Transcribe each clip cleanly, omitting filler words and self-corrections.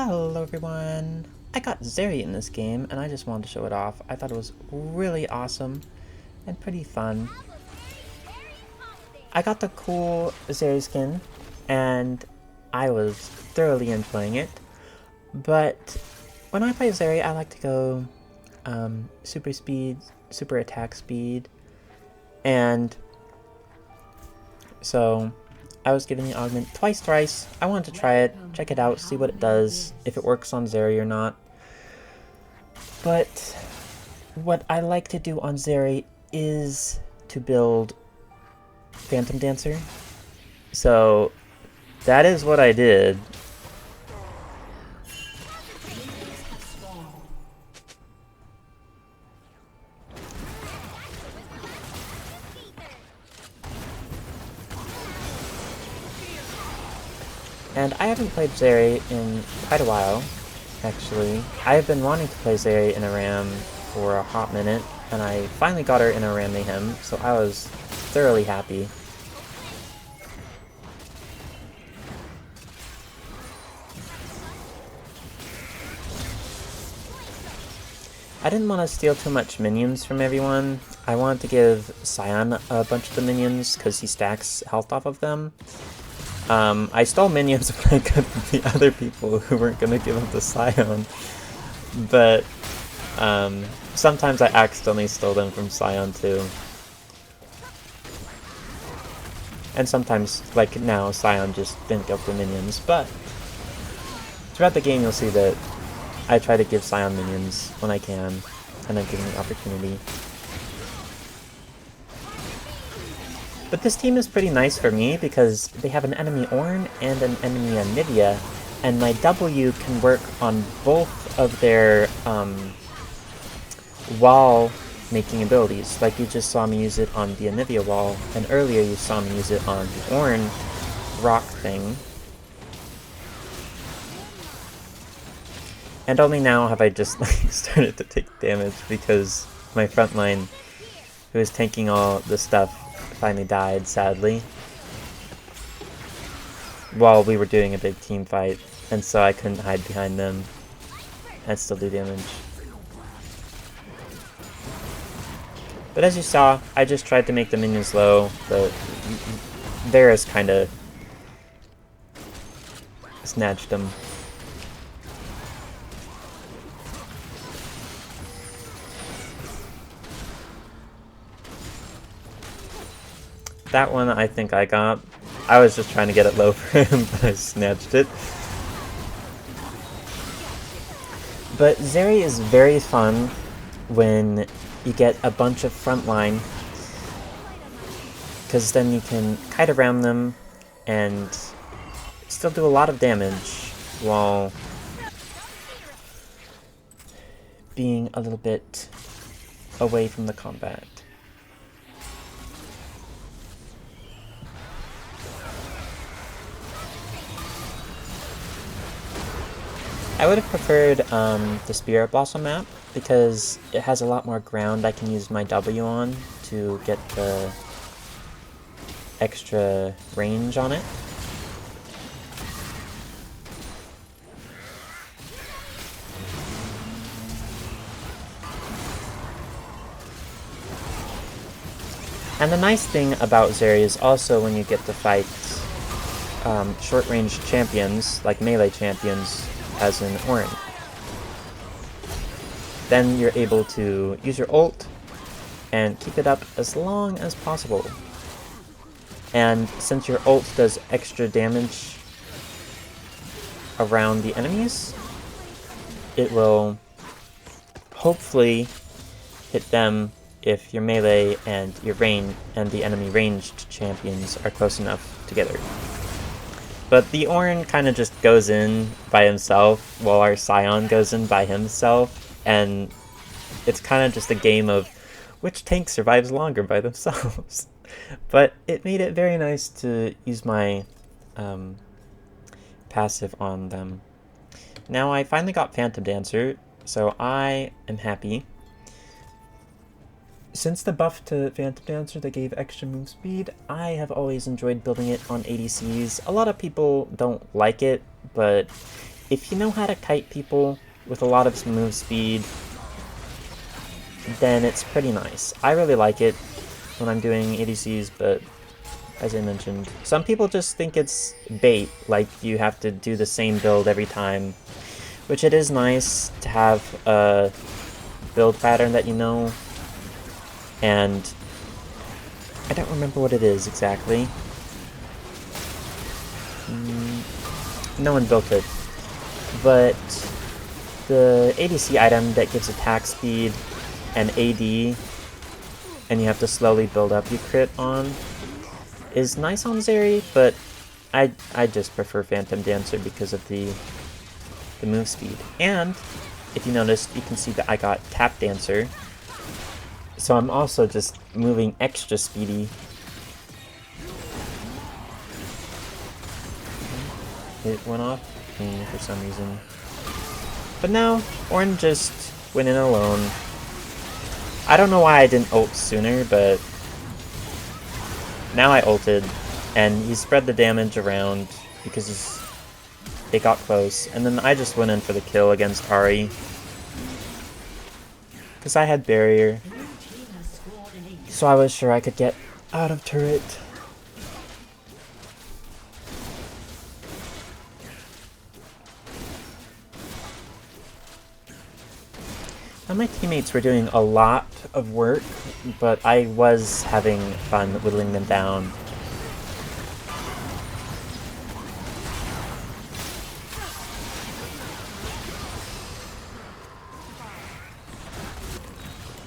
Hello everyone! I got Zeri in this game and I just wanted to show it off. I thought it was really awesome and pretty fun. I got the cool Zeri skin and I was thoroughly enjoying it. But when I play Zeri, I like to go super speed, super attack speed, and so I was given the augment thrice. I wanted to try it, check it out, see what it does, if it works on Zeri or not. But what I like to do on Zeri is to build Phantom Dancer. So that is what I did. And I haven't played Zeri in quite a while, actually. I have been wanting to play Zeri in Aram for a hot minute, and I finally got her in Aram Mayhem, so I was thoroughly happy. I didn't want to steal too much minions from everyone. I wanted to give Sion a bunch of the minions, because he stacks health off of them. I stole minions when I could from the other people who weren't going to give up the Sion, but sometimes I accidentally stole them from Sion too. And sometimes, like now, Sion just didn't go for minions, but throughout the game you'll see that I try to give Sion minions when I can, and I'm given the opportunity. But this team is pretty nice for me because they have an enemy Ornn and an enemy Anivia, and my W can work on both of their wall making abilities. Like you just saw me use it on the Anivia wall, and earlier you saw me use it on the Ornn rock thing. And only now have I just started to take damage because my front line, who was tanking all the stuff, finally died, sadly, while we were doing a big team fight, and so I couldn't hide behind them and still do damage. But as you saw, I just tried to make the minions low, but Varus kinda snatched them. That one I think I got. I was just trying to get it low for him, but I snatched it. But Zeri is very fun when you get a bunch of frontline, because then you can kite around them and still do a lot of damage while being a little bit away from the combat. I would have preferred the Spirit Blossom map, because it has a lot more ground I can use my W on to get the extra range on it. And the nice thing about Zeri is also when you get to fight short-range champions, like melee champions, as in Ornn, then you're able to use your ult and keep it up as long as possible. And since your ult does extra damage around the enemies, it will hopefully hit them if your melee and your range and the enemy ranged champions are close enough together. But the Ornn kind of just goes in by himself, while our Sion goes in by himself, and it's kind of just a game of which tank survives longer by themselves. But it made it very nice to use my passive on them. Now I finally got Phantom Dancer, so I am happy. Since the buff to Phantom Dancer that gave extra move speed, I have always enjoyed building it on ADCs. A lot of people don't like it, but if you know how to kite people with a lot of move speed, then it's pretty nice. I really like it when I'm doing ADCs, but as I mentioned, some people just think it's bait, like you have to do the same build every time, which it is nice to have a build pattern that you know, and I don't remember what it is exactly. No one built it, but the ADC item that gives attack speed and AD, and you have to slowly build up your crit on, is nice on Zeri, but I just prefer Phantom Dancer because of the move speed. And if you noticed, you can see that I got Tap Dancer, so I'm also just moving extra speedy. It went off for some reason. But now, Ornn just went in alone. I don't know why I didn't ult sooner, but now I ulted, and he spread the damage around because they got close, and then I just went in for the kill against Ahri. Because I had barrier, so I was sure I could get out of turret. Now my teammates were doing a lot of work, but I was having fun whittling them down.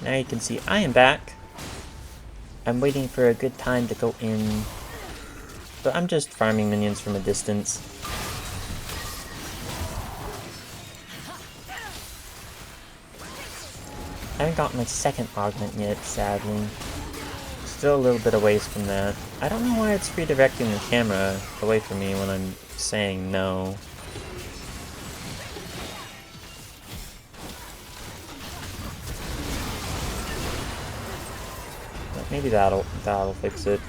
Now you can see I am back. I'm waiting for a good time to go in, but I'm just farming minions from a distance. I haven't gotten my second augment yet, sadly. Still a little bit away from that. I don't know why it's redirecting the camera away from me when I'm saying no. But maybe that'll fix it.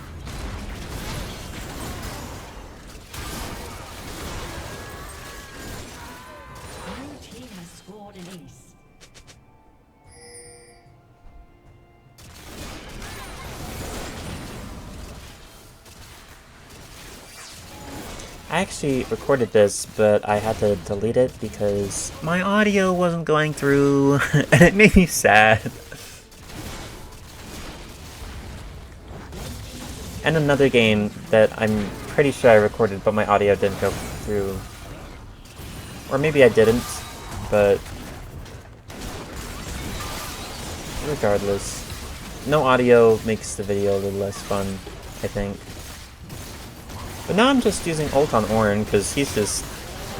I actually recorded this, but I had to delete it because my audio wasn't going through, and it made me sad. And another game that I'm pretty sure I recorded, but my audio didn't go through. Or maybe I didn't, but regardless, no audio makes the video a little less fun, I think. But now I'm just using ult on Ornn because he's just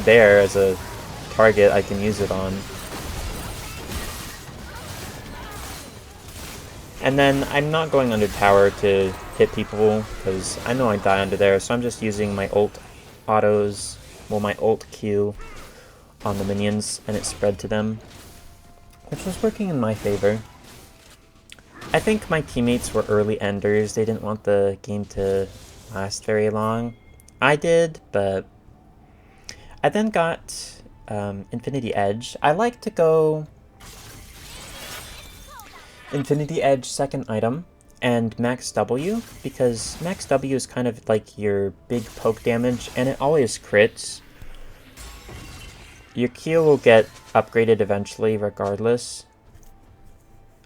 there as a target I can use it on. And then I'm not going under tower to hit people because I know I die under there, so I'm just using my ult autos, well, my ult Q on the minions, and it spread to them, which was working in my favor. I think my teammates were early enders. They didn't want the game to last very long. I did, but I then got Infinity Edge. I like to go Infinity Edge second item and Max W, because Max W is kind of like your big poke damage and it always crits. Your Q will get upgraded eventually regardless,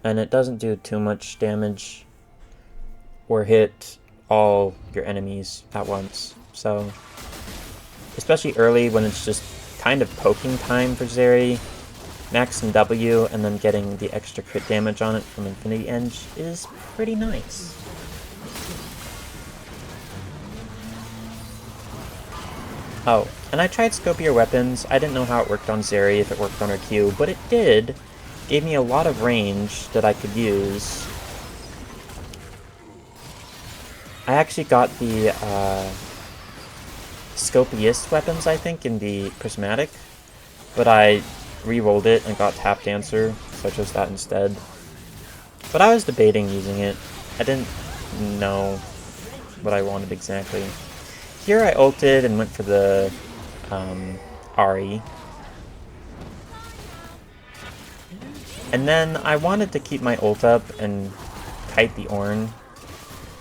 and it doesn't do too much damage or hit all your enemies at once. So, especially early when it's just kind of poking time for Zeri, Max and W and then getting the extra crit damage on it from Infinity Edge is pretty nice. Oh, and I tried Scopier Weapons. I didn't know how it worked on Zeri, if it worked on her Q, but it did. Gave me a lot of range that I could use. I actually got the Scopiest weapons, I think, in the Prismatic, but I re-rolled it and got Tap Dancer, so I chose that instead. But I was debating using it. I didn't know what I wanted exactly. Here I ulted and went for the Ahri, And then I wanted to keep my ult up and kite the Ornn.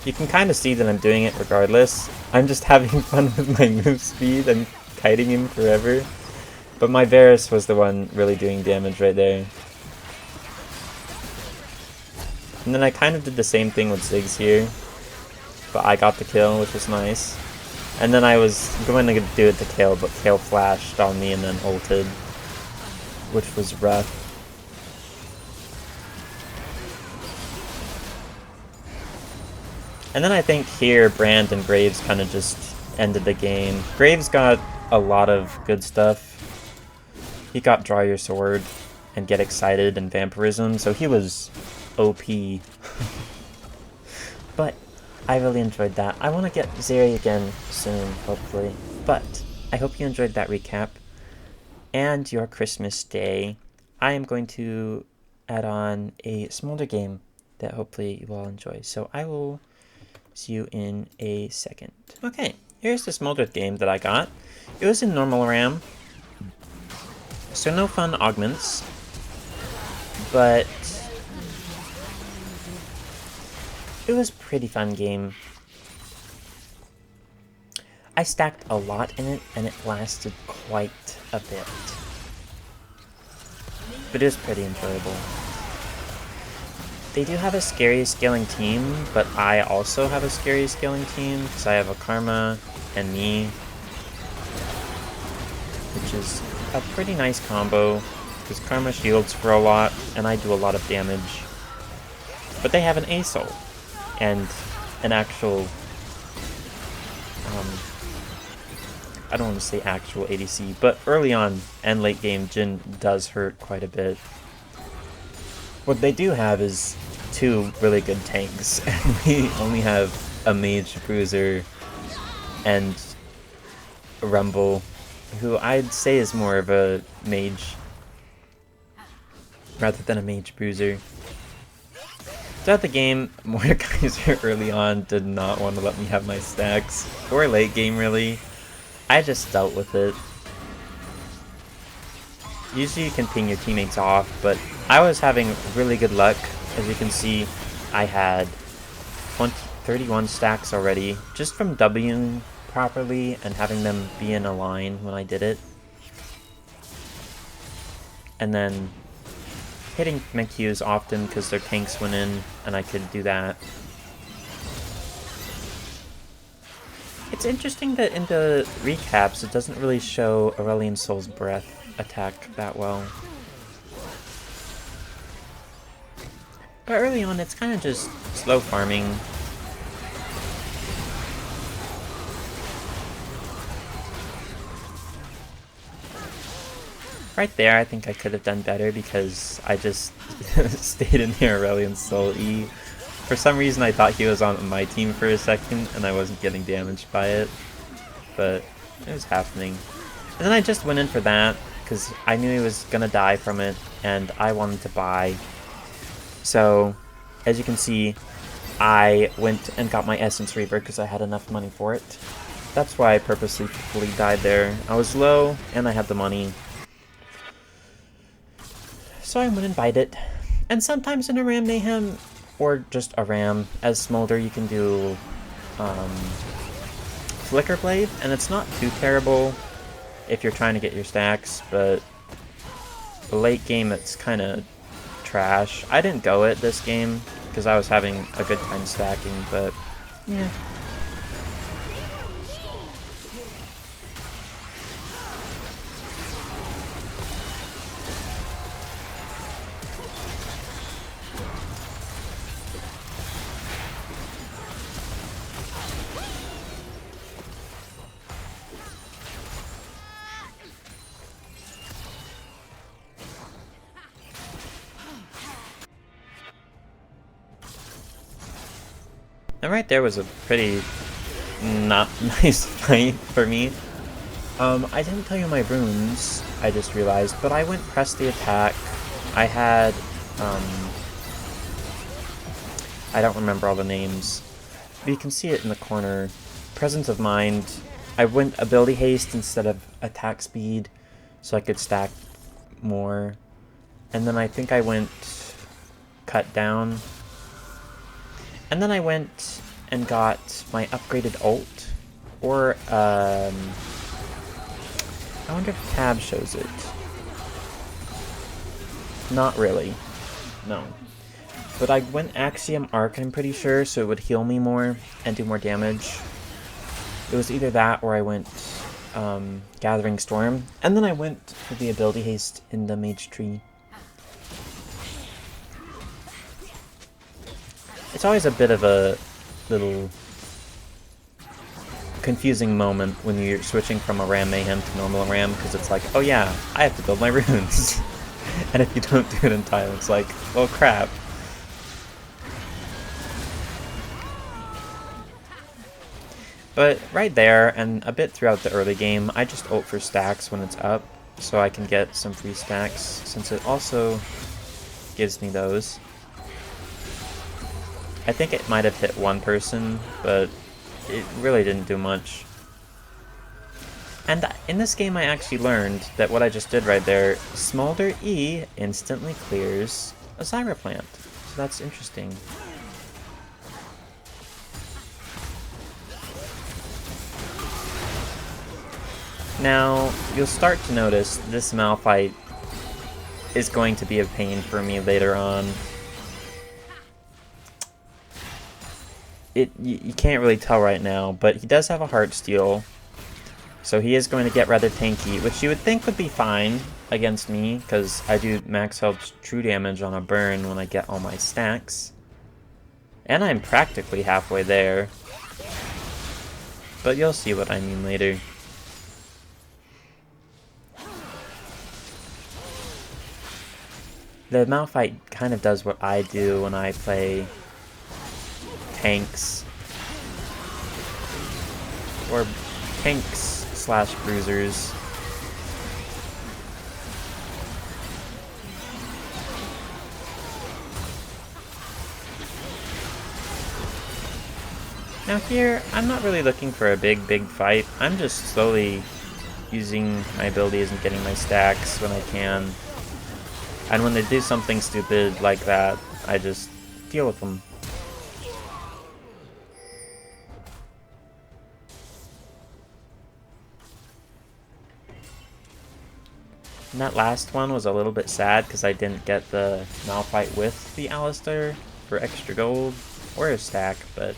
You can kind of see that I'm doing it regardless. I'm just having fun with my move speed and kiting him forever. But my Varus was the one really doing damage right there. And then I kind of did the same thing with Ziggs here. But I got the kill, which was nice. And then I was going to do it to Kayle, but Kayle flashed on me and then ulted, which was rough. And then I think here Brand and Graves kind of just ended the game. Graves got a lot of good stuff. He got Draw Your Sword and Get Excited and Vampirism, so he was OP. But I really enjoyed that. I want to get Zeri again soon, hopefully. But I hope you enjoyed that recap and your Christmas day. I am going to add on a Smolder game that hopefully you all enjoy. So I will see you in a second. Okay, here's the Smolder game that I got. It was in normal RAM, so no fun augments, but it was a pretty fun game. I stacked a lot in it, and it lasted quite a bit. But it was pretty enjoyable. They do have a scary scaling team, but I also have a scary scaling team, because I have a Karma and me, which is a pretty nice combo, because Karma shields for a lot, and I do a lot of damage. But they have an ASOL, and an actual, I don't want to say actual ADC, but early on and late game, Jhin does hurt quite a bit. What they do have is 2 really good tanks, and we only have a Mage Bruiser and a Rumble, who I'd say is more of a Mage rather than a Mage Bruiser. Throughout the game, Mordekaiser early on did not want to let me have my stacks, or late game really. I just dealt with it. Usually you can ping your teammates off, but I was having really good luck. As you can see, I had 31 stacks already, just from Wing properly and having them be in a line when I did it. And then hitting my Qs often because their tanks went in, and I could do that. It's interesting that in the recaps, it doesn't really show Aurelion Sol's breath attack that well. But early on, it's kind of just slow farming. Right there, I think I could have done better because I just stayed in the Aurelion Sol E. For some reason, I thought he was on my team for a second, and I wasn't getting damaged by it. But it was happening. And then I just went in for that, because I knew he was going to die from it, and I wanted to buy. So, as you can see, I went and got my Essence Reaver because I had enough money for it. That's why I purposely died there. I was low, and I had the money. So I went and buyed it. And sometimes in Aram Mayhem, or just Aram, as Smolder, you can do Flicker Blade, and it's not too terrible if you're trying to get your stacks, but the late game it's kind of trash. I didn't go it this game because I was having a good time stacking, but yeah. And right there was a pretty not nice fight for me. I didn't tell you my runes, I just realized, but I went press the attack. I had, I don't remember all the names, but you can see it in the corner. Presence of Mind. I went ability haste instead of attack speed, so I could stack more. And then I think I went cut down. And then I went and got my upgraded ult. Or, I wonder if tab shows it. Not really. No. But I went Axiom Arc, I'm pretty sure, so it would heal me more and do more damage. It was either that or I went Gathering Storm. And then I went for the ability haste in the Mage Tree. It's always a bit of a little confusing moment when you're switching from Aram Mayhem to normal Aram, because it's like, oh yeah, I have to build my runes. And if you don't do it in time, it's like, well crap. But right there, and a bit throughout the early game, I just ult for stacks when it's up, so I can get some free stacks, since it also gives me those. I think it might have hit one person, but it really didn't do much. And in this game I actually learned that what I just did right there, Smolder E instantly clears a Zyra plant. So that's interesting. Now, you'll start to notice this Malphite is going to be a pain for me later on. You can't really tell right now, but he does have a Heartsteel, so he is going to get rather tanky, which you would think would be fine against me, because I do max health true damage on a burn when I get all my stacks. And I'm practically halfway there. But you'll see what I mean later. The Malphite kind of does what I do when I play tanks. Or tanks / bruisers. Now here, I'm not really looking for a big fight. I'm just slowly using my abilities and getting my stacks when I can. And when they do something stupid like that, I just deal with them. And that last one was a little bit sad because I didn't get the Malphite with the Alistar for extra gold, or a stack, but...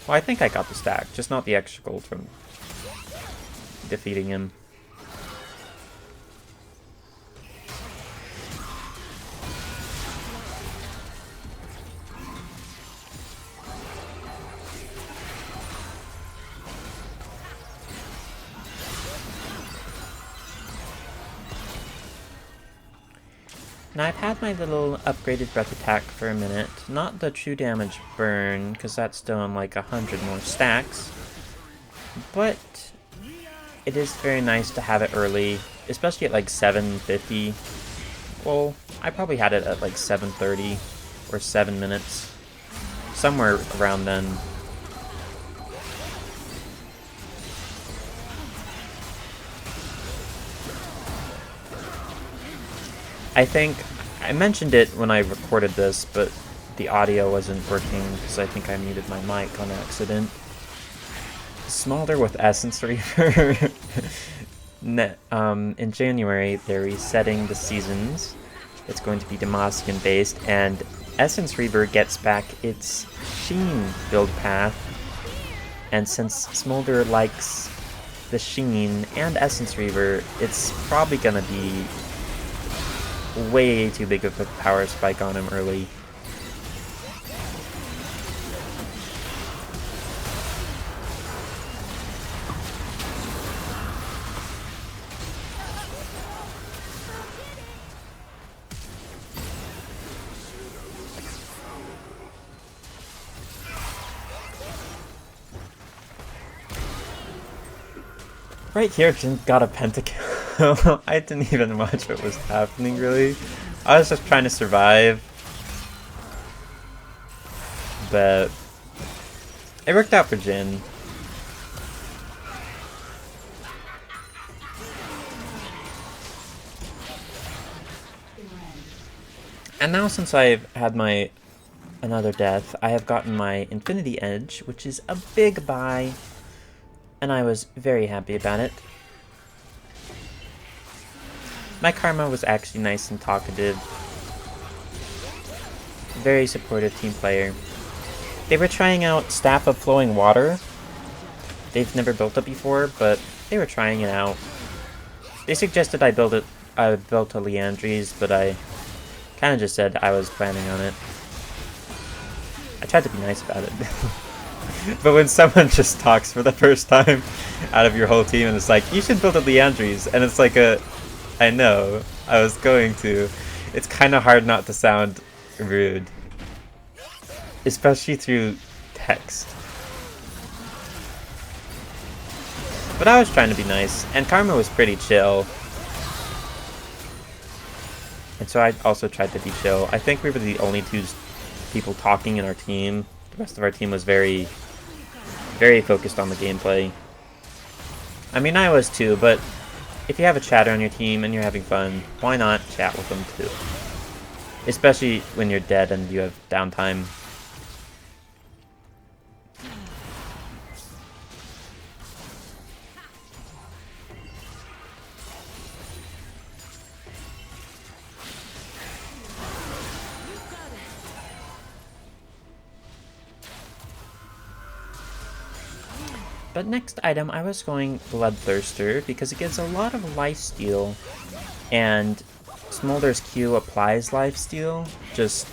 Well, I think I got the stack, just not the extra gold from defeating him. Now I've had my little upgraded breath attack for a minute, not the true damage burn, because that's still on like 100 more stacks, but it is very nice to have it early, especially at like 750. Well, I probably had it at like 7:30 or 7 minutes, somewhere around then. I think I mentioned it when I recorded this, but the audio wasn't working because I think I muted my mic on accident. Smolder with Essence Reaver. In January, they're resetting the seasons. It's going to be Demacian based, and Essence Reaver gets back its Sheen build path. And since Smolder likes the Sheen and Essence Reaver, it's probably gonna be way too big of a power spike on him early. Right here, Jin got a pentakill. I didn't even watch what was happening, really. I was just trying to survive. But it worked out for Jin. And now since I've had my another death, I have gotten my Infinity Edge, which is a big buy, and I was very happy about it. My Karma was actually nice and talkative. Very supportive team player. They were trying out Staff of Flowing Water. They've never built it before, but they were trying it out. They suggested I built a Liandry's, but I kind of just said I was planning on it. I tried to be nice about it. But when someone just talks for the first time out of your whole team and it's like, you should build a Liandry's, and it's like I know, I was going to. It's kind of hard not to sound rude. Especially through text. But I was trying to be nice, and Karma was pretty chill. And so I also tried to be chill. I think we were the only two people talking in our team. The rest of our team was very, very focused on the gameplay. I mean, I was too, but if you have a chatter on your team and you're having fun, why not chat with them too? Especially when you're dead and you have downtime. But next item, I was going Bloodthirster because it gives a lot of lifesteal, and Smolder's Q applies lifesteal, just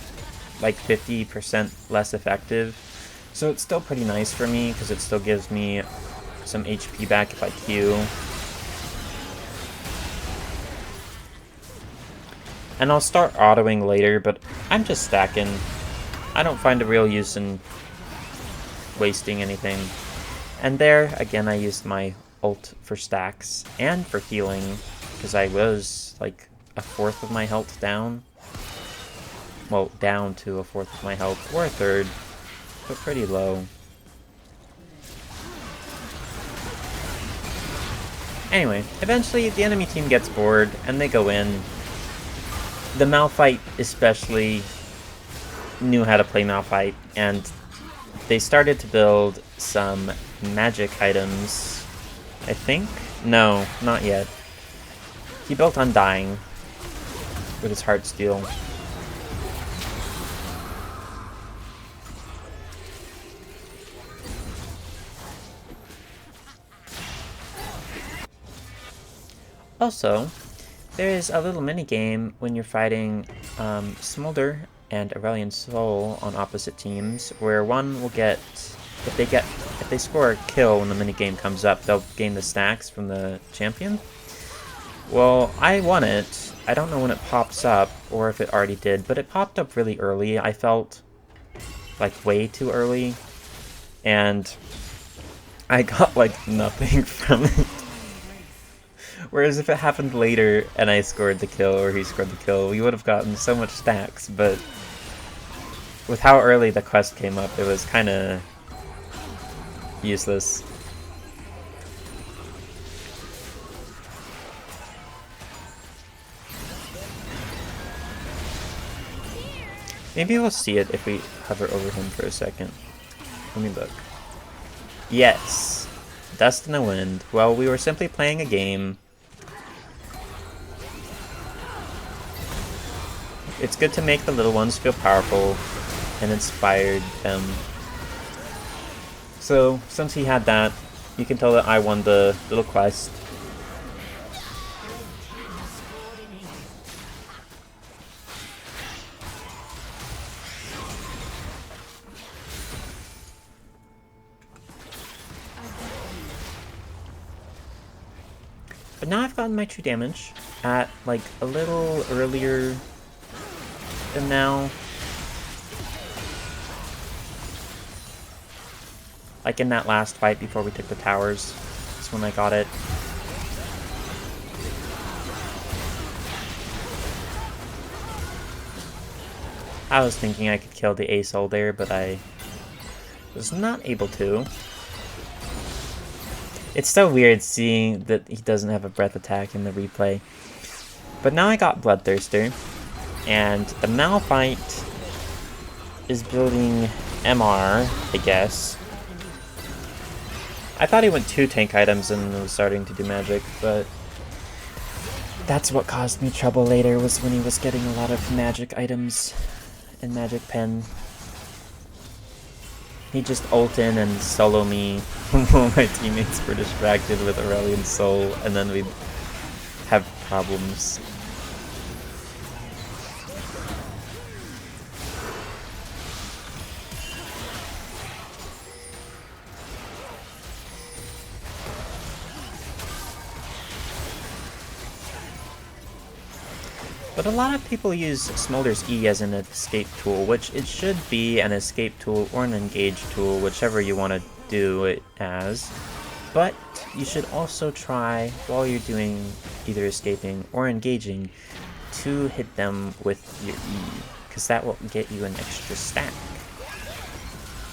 like 50% less effective. So it's still pretty nice for me because it still gives me some HP back if I Q. And I'll start autoing later, but I'm just stacking. I don't find a real use in wasting anything. And there, again, I used my ult for stacks and for healing, because I was like a fourth of my health down. Well, down to a fourth of my health, or a third, but pretty low. Anyway, eventually the enemy team gets bored, and they go in. The Malphite especially knew how to play Malphite, and they started to build some magic items, I think? No, not yet. He built Undying with his Heartsteel. Also, there is a little minigame when you're fighting Smolder and Aurelion Sol on opposite teams, where one will get, if they score a kill when the minigame comes up, they'll gain the stacks from the champion. Well, I won it. I don't know when it pops up, or if it already did, but it popped up really early. I felt like way too early, and I got like nothing from it. Whereas if it happened later and I scored the kill, or he scored the kill, we would have gotten so much stacks, but with how early the quest came up, it was kind of useless. Maybe we'll see it if we hover over him for a second. Let me look. Yes! Dust in the Wind. Well, we were simply playing a game. It's good to make the little ones feel powerful and inspired them. So, since he had that, you can tell that I won the little quest. But now I've gotten my true damage at like a little earlier than now. Like in that last fight before we took the towers. That's when I got it. I was thinking I could kill the ASOL there, but I was not able to. It's so weird seeing that he doesn't have a breath attack in the replay. But now I got Bloodthirster. And the Malphite is building MR, I guess. I thought he went 2 tank items and was starting to do magic, but that's what caused me trouble later, was when he was getting a lot of magic items and magic pen. He'd just ult in and solo me while my teammates were distracted with Aurelion Soul, and then we'd have problems. But a lot of people use Smolder's E as an escape tool, which it should be an escape tool or an engage tool, whichever you want to do it as. But you should also try, while you're doing either escaping or engaging, to hit them with your E, because that will get you an extra stack.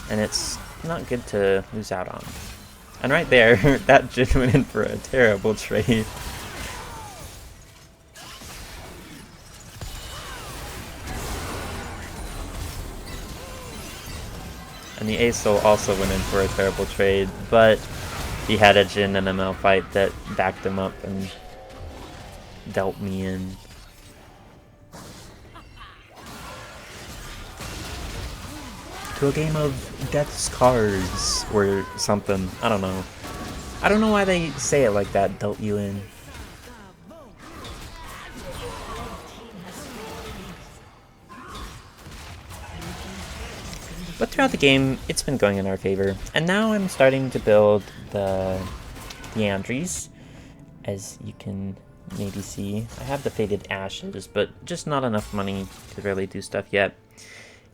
And it's not good to lose out on. And right there, that Jin went in for a terrible trade. And the Asol also went in for a terrible trade, but he had a Jin and a Malphite that backed him up and dealt me in. To a game of Death's Cards or something. I don't know. I don't know why they say it like that, dealt you in. But throughout the game, it's been going in our favor. And now I'm starting to build the Andries, as you can maybe see. I have the Faded Ashes, but just not enough money to really do stuff yet.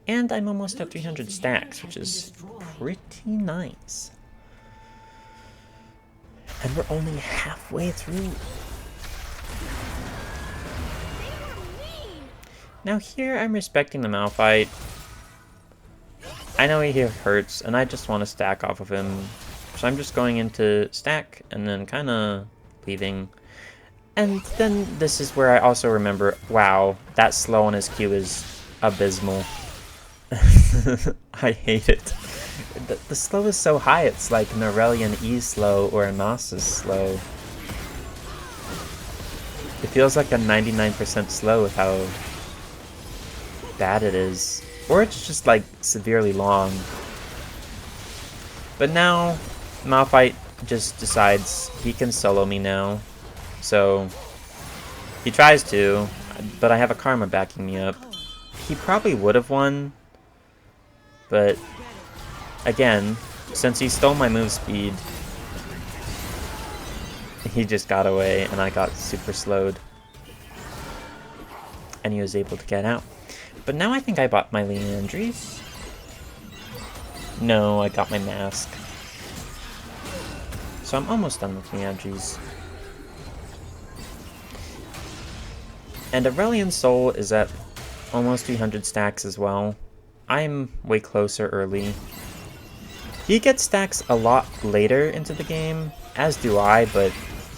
And I'm almost at 300 stacks, which is pretty nice. And we're only halfway through. Now here, I'm respecting the Malphite. I know he hurts, and I just want to stack off of him. So I'm just going into stack, and then kind of leaving. And then this is where I also remember, wow, that slow on his Q is abysmal. I hate it. The slow is so high, it's like an Aurelion E slow or a Nasus slow. It feels like a 99% slow with how bad it is. Or it's just like severely long. But now, Malphite just decides he can solo me now. So, he tries to, but I have a Karma backing me up. He probably would have won, but again, since he stole my move speed, he just got away and I got super slowed. And he was able to get out. But now I think I bought my Leandries. No, I got my mask. So I'm almost done with Leandries. And Aurelion Soul is at almost 300 stacks as well. I'm way closer early. He gets stacks a lot later into the game, as do I, but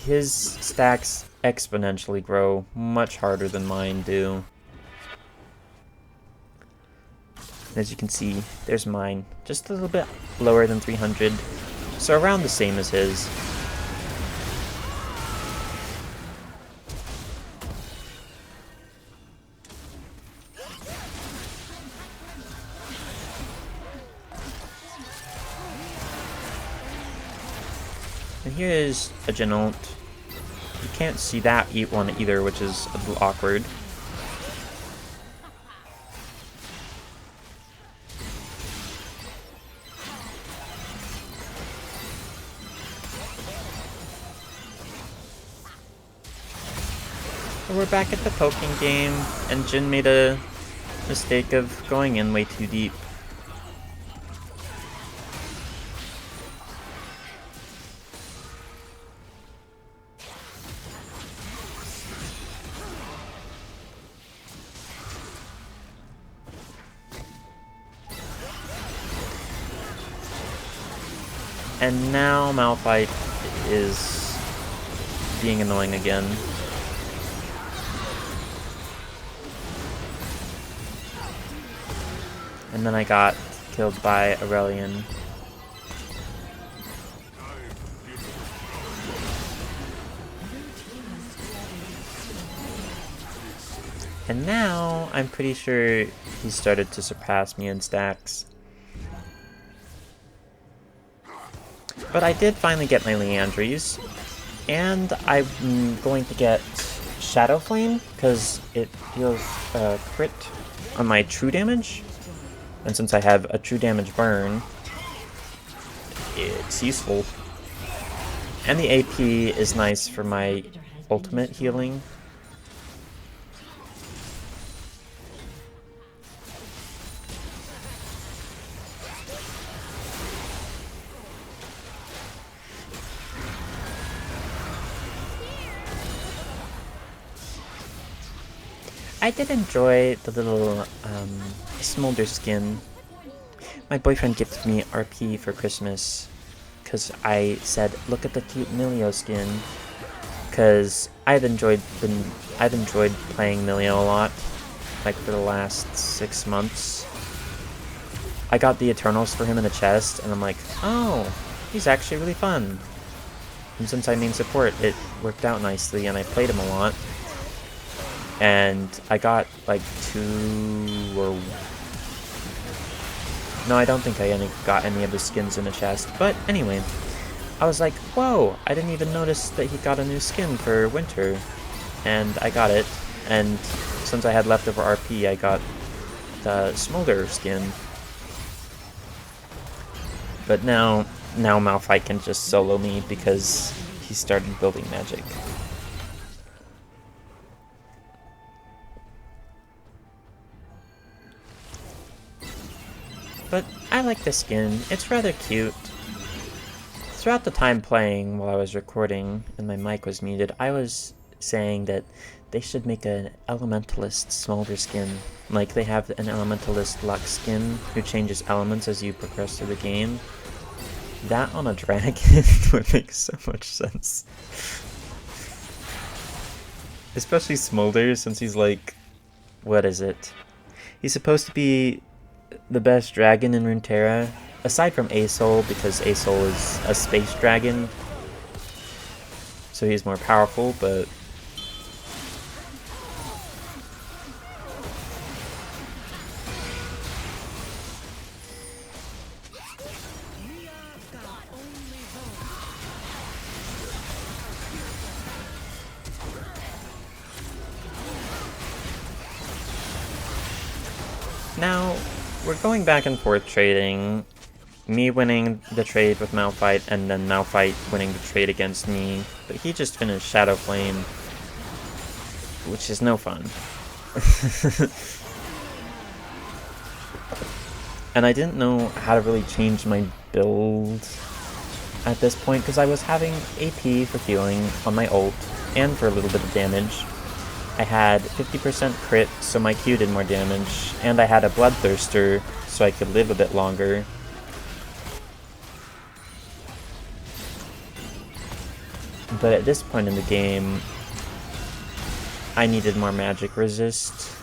his stacks exponentially grow much harder than mine do. As you can see, there's mine, just a little bit lower than 300, so around the same as his. And here is a Jin ult. You can't see that one either, which is a little awkward. We're back at the poking game, and Jin made a mistake of going in way too deep. And now Malphite is being annoying again. And then I got killed by Aurelion. And now, I'm pretty sure he started to surpass me in stacks. But I did finally get my Leandries, and I'm going to get Shadow Flame, because it deals crit on my true damage. And since I have a true damage burn, it's useful. And the AP is nice for my ultimate healing. I did enjoy the little smolder skin. My boyfriend gifted me RP for Christmas because I said, "Look at the cute Milio skin." Because I've enjoyed playing Milio a lot, like for the last 6 months. I got the Eternals for him in the chest, and I'm like, oh, he's actually really fun. And since I main support, it worked out nicely, and I played him a lot. And I got like 2 or... No, I don't think I got any of the skins in the chest. But anyway, I was like, whoa, I didn't even notice that he got a new skin for winter. And I got it. And since I had leftover RP, I got the Smolder skin. But now Malphite can just solo me because he started building magic. But I like the skin, it's rather cute. Throughout the time playing while I was recording and my mic was muted, I was saying that they should make an Elementalist Smolder skin. Like they have an Elementalist Lux skin who changes elements as you progress through the game. That on a dragon would make so much sense. Especially Smolder, since he's like... what is it? He's supposed to be the best dragon in Runeterra, aside from Asol, because Asol is a space dragon, so he's more powerful, but... Now, we're going back and forth trading, me winning the trade with Malphite, and then Malphite winning the trade against me, but he just finished Shadow Flame, which is no fun. And I didn't know how to really change my build at this point, because I was having AP for healing on my ult, and for a little bit of damage. I had 50% crit, so my Q did more damage, and I had a Bloodthirster, so I could live a bit longer. But at this point in the game, I needed more magic resist.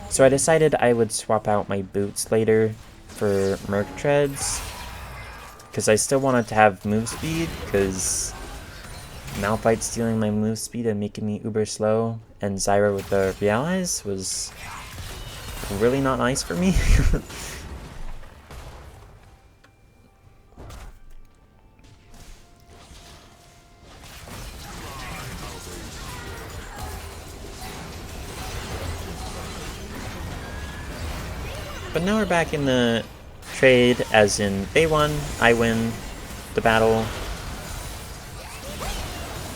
So I decided I would swap out my boots later for Merc Treads, because I still wanted to have move speed, because Malphite stealing my move speed and making me uber slow, and Zyra with the Realize was really not nice for me. But now we're back in the trade, as in they won, I win the battle.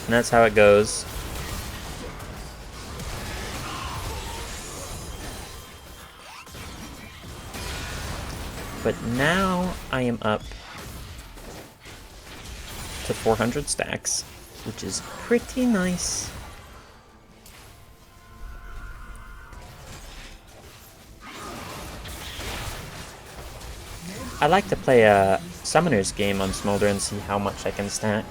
And that's how it goes. But now I am up to 400 stacks, which is pretty nice. I like to play a Summoner's game on Smolder and see how much I can stack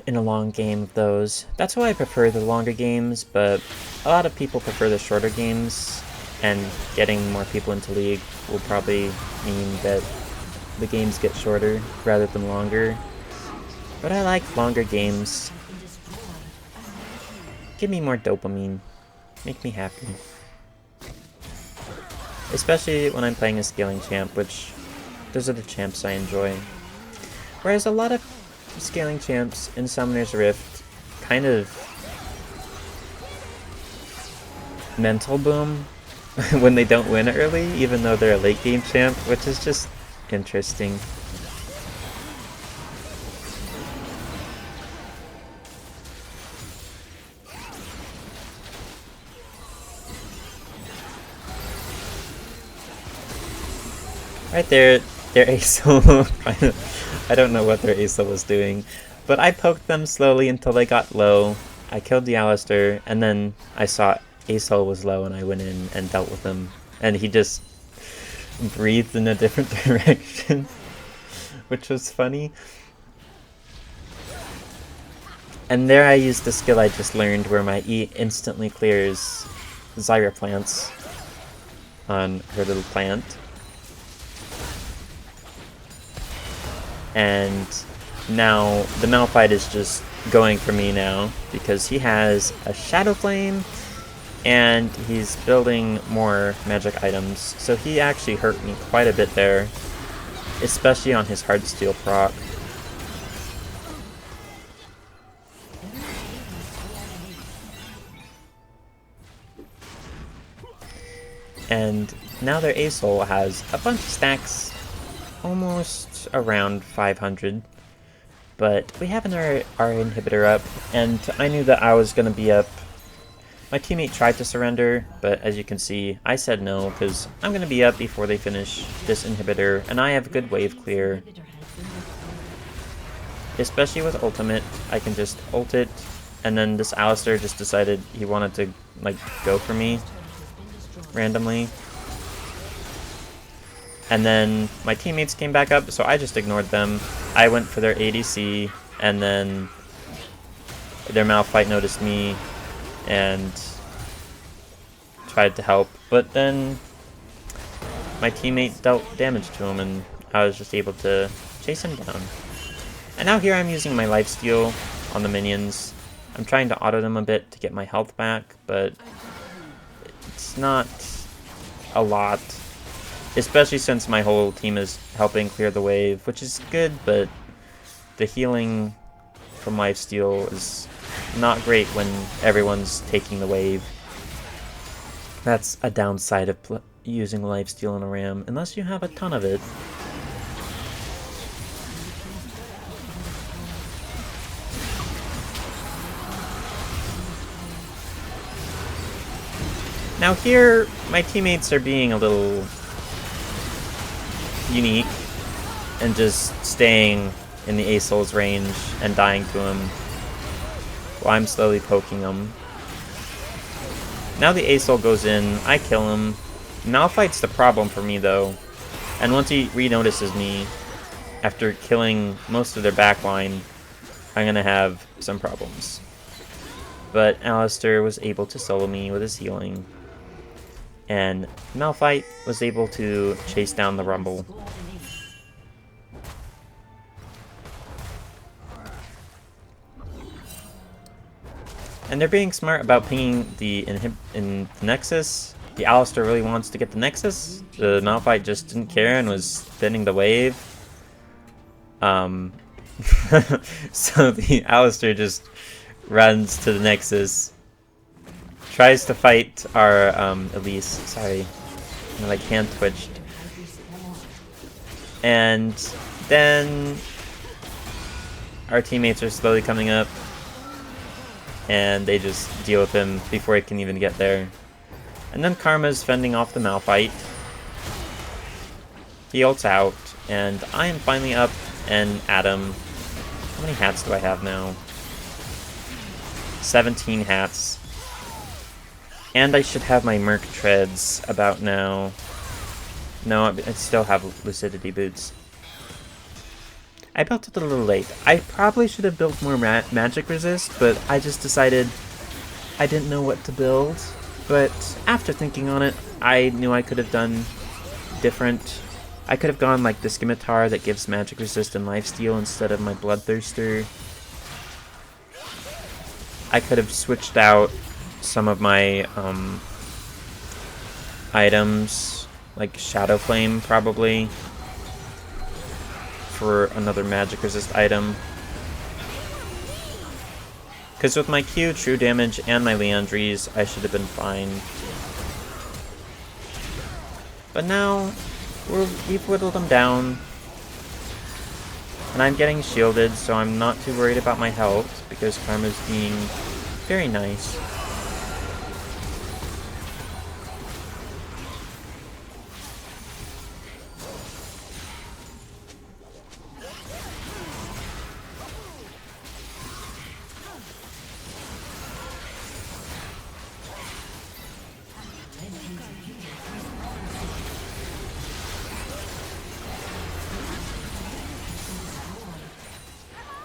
in a long game of those. That's why I prefer the longer games, but a lot of people prefer the shorter games. and getting more people into League will probably mean that the games get shorter rather than longer. But I like longer games. Give me more dopamine. Make me happy. Especially when I'm playing a scaling champ, which those are the champs I enjoy. Whereas a lot of scaling champs in Summoner's Rift kind of mental boom when they don't win early, even though they're a late game champ, which is just interesting. Right there, their ASOL. I don't know what their ASOL was doing, but I poked them slowly until they got low. I killed the Alistar, and then I saw ASOL was low, and I went in and dealt with him. And he just breathed in a different direction, which was funny. And there I used the skill I just learned where my E instantly clears Zyra plants on her little plant. And now the Malphite is just going for me now because he has a Shadow Flame and he's building more magic items. So he actually hurt me quite a bit there, especially on his Heartsteel proc. And now their ASOL has a bunch of stacks, almost around 500, but we have our inhibitor up, and I knew that I was going to be up. My teammate tried to surrender, but as you can see, I said no, because I'm going to be up before they finish this inhibitor, and I have good wave clear. Especially with ultimate, I can just ult it, and then this Alistar just decided he wanted to like go for me randomly. And then my teammates came back up, so I just ignored them. I went for their ADC, and then their Malphite noticed me and tried to help. But then my teammate dealt damage to him, and I was just able to chase him down. And now here I'm using my lifesteal on the minions. I'm trying to auto them a bit to get my health back, but it's not a lot. Especially since my whole team is helping clear the wave, which is good, but the healing from lifesteal is not great when everyone's taking the wave. That's a downside of using lifesteal in a ram, unless you have a ton of it. Now here, my teammates are being a little unique and just staying in the ASOL's range and dying to him while I'm slowly poking him. Now the ASOL goes in, I kill him. Malphite's the problem for me though, and once he re-notices me after killing most of their backline, I'm gonna have some problems. But Alistar was able to solo me with his healing, and Malphite was able to chase down the Rumble. And they're being smart about pinging the Nexus. The Alistar really wants to get the Nexus. The Malphite just didn't care and was thinning the wave. So the Alistar just runs to the Nexus. Tries to fight our Elise. Sorry, my like hand twitched. And then our teammates are slowly coming up, and they just deal with him before he can even get there. And then Karma's fending off the Malphite. He ults out, and I am finally up and Aram. How many hats do I have now? 17 hats. And I should have my Merc treads about now. No, I still have Lucidity boots. I built it a little late. I probably should have built more magic resist, but I just decided I didn't know what to build. But after thinking on it, I knew I could have done different. I could have gone like the Scimitar that gives magic resist and lifesteal instead of my Bloodthirster. I could have switched out some of my items, like Shadow Flame probably, for another magic resist item. Because with my Q, True Damage, and my Leandries, I should have been fine. But now, we've whittled them down. And I'm getting shielded, so I'm not too worried about my health, because Karma's being very nice.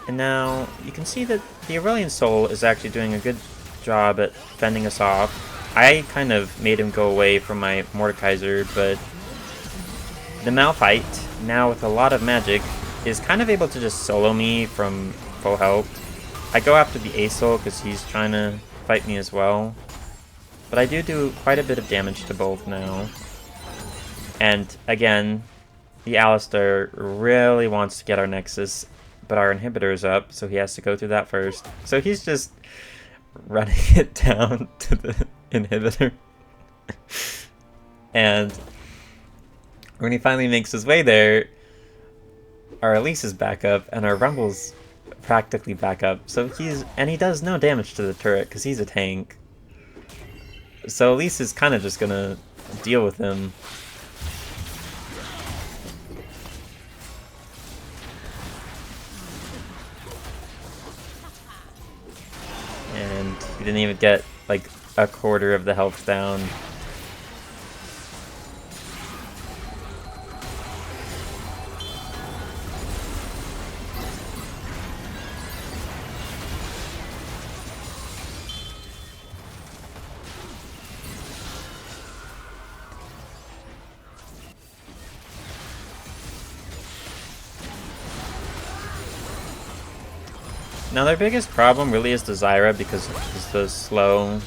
And now, you can see that the Aurelion Soul is actually doing a good job at fending us off. I kind of made him go away from my Mordekaiser, but the Malphite, now with a lot of magic, is kind of able to just solo me from full health. I go after the Aesol because he's trying to fight me as well. But I do quite a bit of damage to both now. And again, the Alistar really wants to get our Nexus, but our inhibitor is up, so he has to go through that first. So he's just running it down to the inhibitor. And when he finally makes his way there, our Elise is back up, and our Rumble's practically back up. So he does no damage to the turret, because he's a tank. So Elise is kind of just gonna deal with him. And he didn't even get like a quarter of the health down. Now their biggest problem really is the Zyra because it's the slow.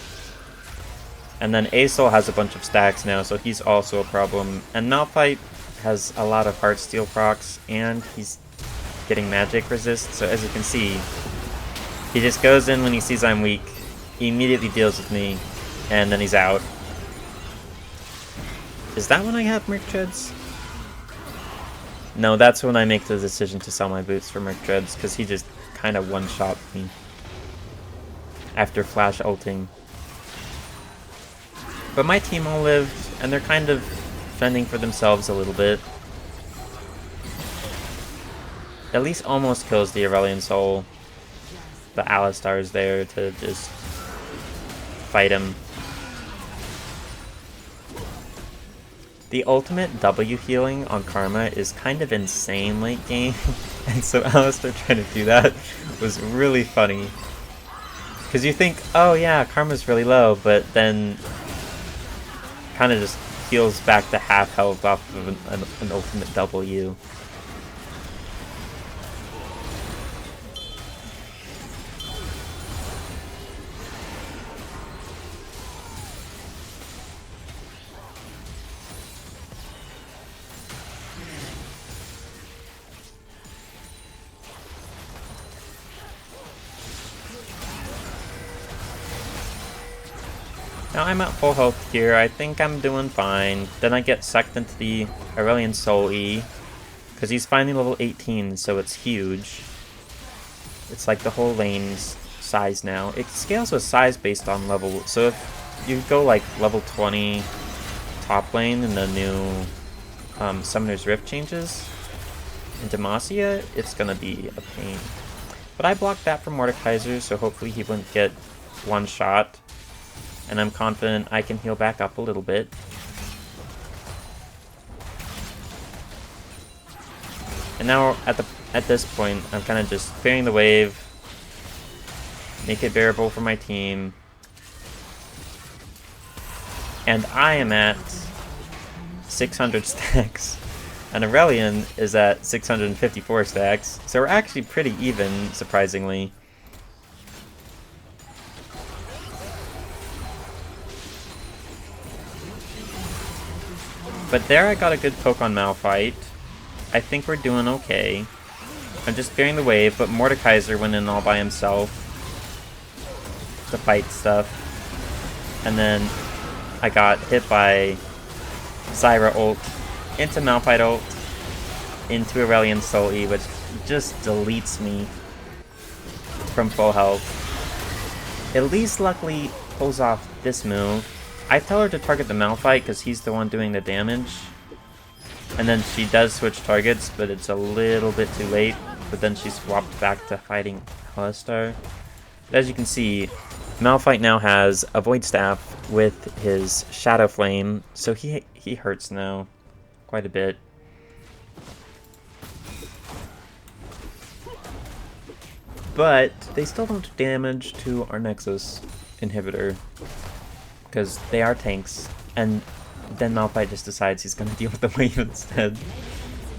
And then Aesol has a bunch of stacks now, so he's also a problem. And Malphite has a lot of Heartsteel procs, and he's getting magic resist, so as you can see, he just goes in when he sees I'm weak, he immediately deals with me, and then he's out. Is that when I have Merc Treads? No, that's when I make the decision to sell my boots for Merc Treads, because he just kind of one-shot me after flash ulting. But my team all lived, and they're kind of fending for themselves a little bit. At least almost kills the Aurelion Soul. The Alistar is there to just fight him. The ultimate W healing on Karma is kind of insane late game, and so Alistar trying to do that was really funny. Because you think, oh yeah, Karma's really low, but then kind of just heals back to half health off of an ultimate W. Now I'm at full health here, I think I'm doing fine. Then I get sucked into the Aurelion Soul E, because he's finally level 18, so it's huge. It's like the whole lane's size now. It scales with size based on level, so if you go like level 20 top lane in the new Summoner's Rift changes in Demacia, it's gonna be a pain. But I blocked that from Mordekaiser, so hopefully he wouldn't get one shot. And I'm confident I can heal back up a little bit. And now at this point, I'm kind of just fearing the wave, make it bearable for my team. And I am at 600 stacks. And Aurelion is at 654 stacks. So we're actually pretty even, surprisingly. But there I got a good poke on Malphite. I think we're doing okay. I'm just fearing the wave, but Mordekaiser went in all by himself to fight stuff. And then I got hit by Zyra ult, into Malphite ult, into Aurelion Soul E, which just deletes me from full health. At least luckily pulls off this move. I tell her to target the Malphite because he's the one doing the damage. And then she does switch targets, but it's a little bit too late. But then she swapped back to fighting Alistar. But as you can see, Malphite now has a Void Staff with his Shadow Flame, so he hurts now quite a bit. But they still don't do damage to our Nexus inhibitor, because they are tanks, and then Malphite just decides he's going to deal with the wave instead.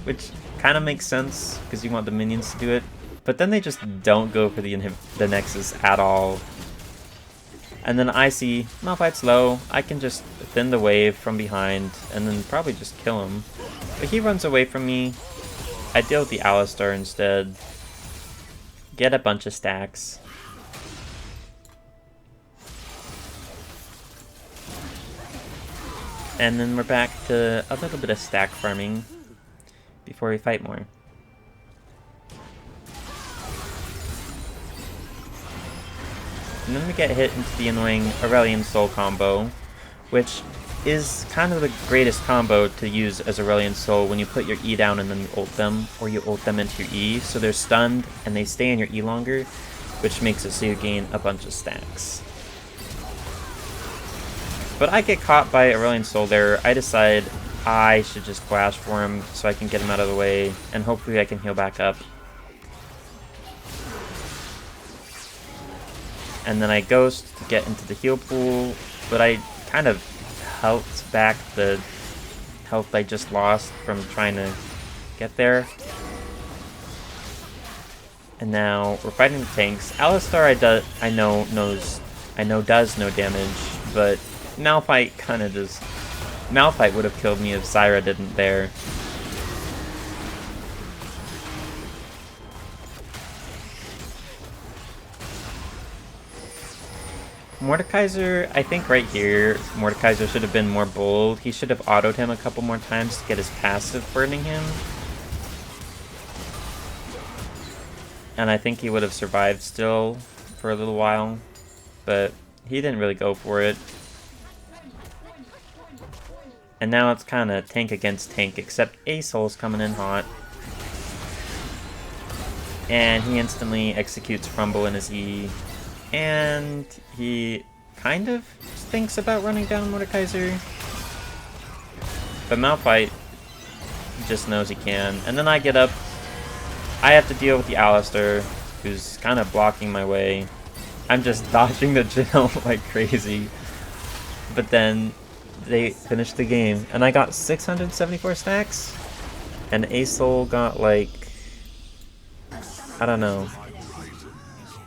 Which kind of makes sense, because you want the minions to do it. But then they just don't go for the Nexus at all. And then I see Malphite's low, I can just thin the wave from behind, and then probably just kill him. But he runs away from me. I deal with the Alistar instead. Get a bunch of stacks. And then we're back to a little bit of stack farming before we fight more. And then we get hit into the annoying Aurelion Soul combo, which is kind of the greatest combo to use as Aurelion Soul when you put your E down and then you ult them, or you ult them into your E, so they're stunned and they stay in your E longer, which makes it so you gain a bunch of stacks. But I get caught by Aurelion Soul there. I decide I should just flash for him so I can get him out of the way, and hopefully I can heal back up. And then I ghost to get into the heal pool, but I kind of helped back the health I just lost from trying to get there. And now we're fighting the tanks. Alistar I know does no damage, but Malphite kind of just... Malphite would have killed me if Zyra didn't there. Mordekaiser, I think right here, Mordekaiser should have been more bold. He should have autoed him a couple more times to get his passive burning him. And I think he would have survived still for a little while, but he didn't really go for it. And now it's kind of tank against tank, except A-Soul's coming in hot. And he instantly executes Rumble in his E. And he kind of thinks about running down Mordekaiser. But Malphite just knows he can. And then I get up. I have to deal with the Alistar, who's kind of blocking my way. I'm just dodging the Jill like crazy. But then they finished the game. And I got 674 stacks. And A-Soul got like, I don't know,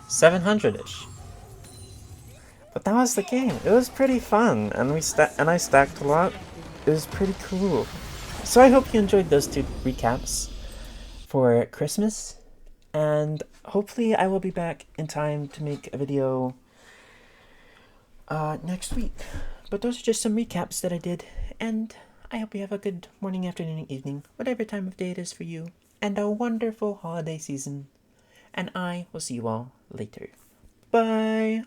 700-ish. But that was the game. It was pretty fun, and I stacked a lot. It was pretty cool. So I hope you enjoyed those two recaps for Christmas, and hopefully I will be back in time to make a video next week. But those are just some recaps that I did, and I hope you have a good morning, afternoon, evening, whatever time of day it is for you, and a wonderful holiday season. And I will see you all later. Bye!